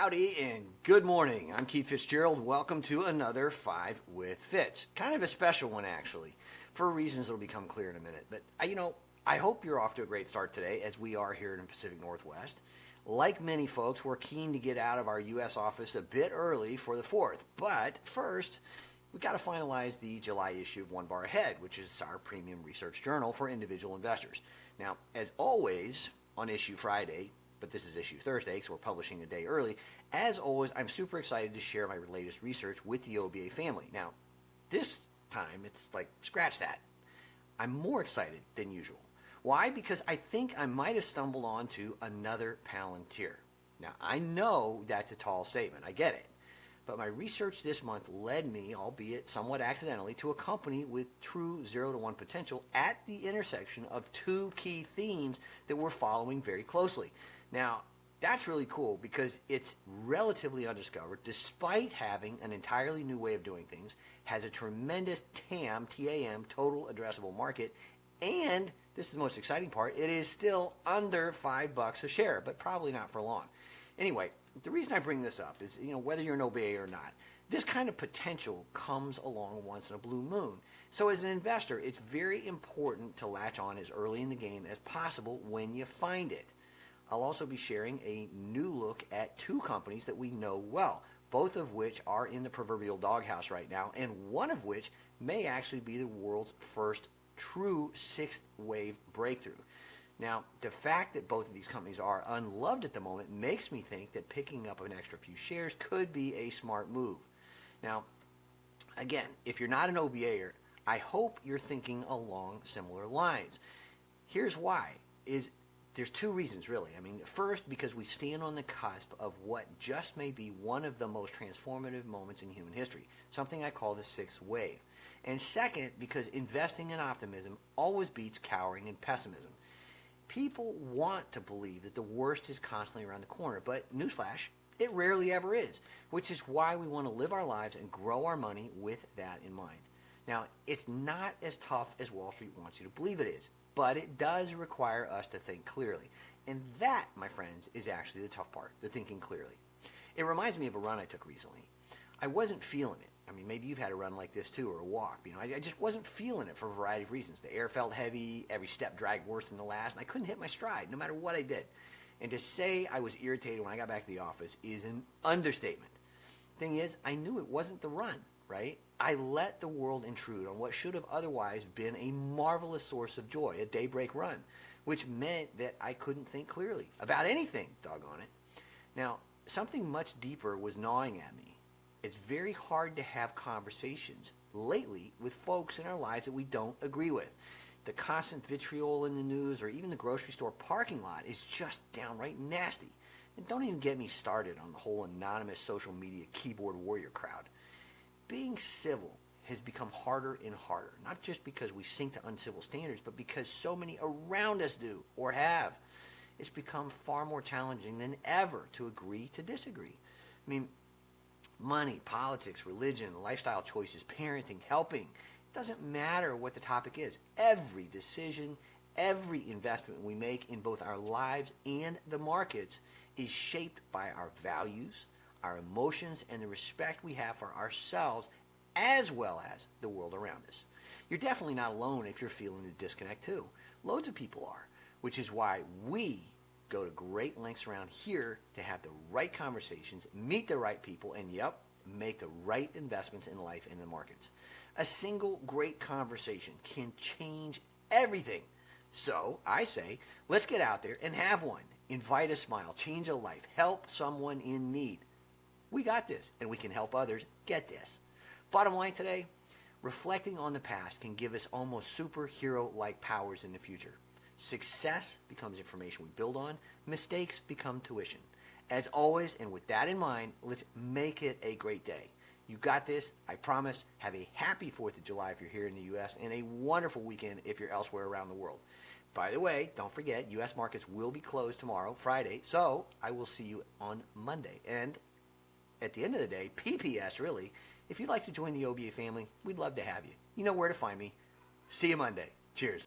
Howdy and good morning. I'm Keith Fitz-Gerald. Welcome to another 5 with Fitz. Kind of a special one, actually, for reasons that'll become clear in a minute. But, I hope you're off to a great start today, as we are here in the Pacific Northwest. Like many folks, we're keen to get out of our U.S. office a bit early for the 4th. But first, we've got to finalize the July issue of One Bar Ahead, which is our premium research journal for individual investors. Now, as always, on Issue Friday, but this is Issue Thursday, so we're publishing a day early. As always, I'm super excited to share my latest research with the OBA family. Now, this time, it's like, scratch that. I'm more excited than usual. Why? Because I think I might have stumbled onto another Palantir. Now, I know that's a tall statement. I get it. But my research this month led me, albeit somewhat accidentally, to a company with true 0 to 1 potential at the intersection of two key themes that we're following very closely. Now, that's really cool because it's relatively undiscovered, despite having an entirely new way of doing things, has a tremendous TAM, T-A-M, total addressable market, and, this is the most exciting part, it is still under $5 a share, but probably not for long. Anyway, the reason I bring this up is, whether you're an OBA or not, this kind of potential comes along once in a blue moon. So as an investor, it's very important to latch on as early in the game as possible when you find it. I'll also be sharing a new look at two companies that we know well, both of which are in the proverbial doghouse right now, and one of which may actually be the world's first true sixth wave breakthrough. Now, the fact that both of these companies are unloved at the moment makes me think that picking up an extra few shares could be a smart move. Now, again, if you're not an OBAer, I hope you're thinking along similar lines. Here's why. There's two reasons, really. First, because we stand on the cusp of what just may be one of the most transformative moments in human history, something I call the sixth wave. And second, because investing in optimism always beats cowering in pessimism. People want to believe that the worst is constantly around the corner, but newsflash, it rarely ever is, which is why we want to live our lives and grow our money with that in mind. Now, it's not as tough as Wall Street wants you to believe it is, but it does require us to think clearly. And that, my friends, is actually the tough part, the thinking clearly. It reminds me of a run I took recently. I wasn't feeling it. Maybe you've had a run like this too, or a walk. I just wasn't feeling it for a variety of reasons. The air felt heavy, every step dragged worse than the last, and I couldn't hit my stride no matter what I did. And to say I was irritated when I got back to the office is an understatement. Thing is, I knew it wasn't the run, right? I let the world intrude on what should have otherwise been a marvelous source of joy, a daybreak run, which meant that I couldn't think clearly about anything, doggone it. Now, something much deeper was gnawing at me. It's very hard to have conversations lately with folks in our lives that we don't agree with. The constant vitriol in the news or even the grocery store parking lot is just downright nasty. And don't even get me started on the whole anonymous social media keyboard warrior crowd. Being civil has become harder and harder, not just because we sink to uncivil standards, but because so many around us do or have. It's become far more challenging than ever to agree to disagree. Money, politics, religion, lifestyle choices, parenting, helping. It doesn't matter what the topic is. Every decision, every investment we make in both our lives and the markets is shaped by our values, our emotions, and the respect we have for ourselves as well as the world around us. You're definitely not alone if you're feeling the disconnect too. Loads of people are, which is why we go to great lengths around here to have the right conversations, meet the right people, and make the right investments in life and the markets. A single great conversation can change everything. So I say, let's get out there and have one. Invite a smile, change a life, help someone in need. We got this, and we can help others get this. Bottom line today, reflecting on the past can give us almost superhero-like powers in the future. Success becomes information we build on. Mistakes become tuition. As always, and with that in mind, let's make it a great day. You got this, I promise. Have a happy 4th of July if you're here in the U.S. and a wonderful weekend if you're elsewhere around the world. By the way, don't forget, U.S. markets will be closed tomorrow, Friday, so I will see you on Monday. And at the end of the day, PPS really, if you'd like to join the OBA family, we'd love to have you. You know where to find me. See you Monday. Cheers.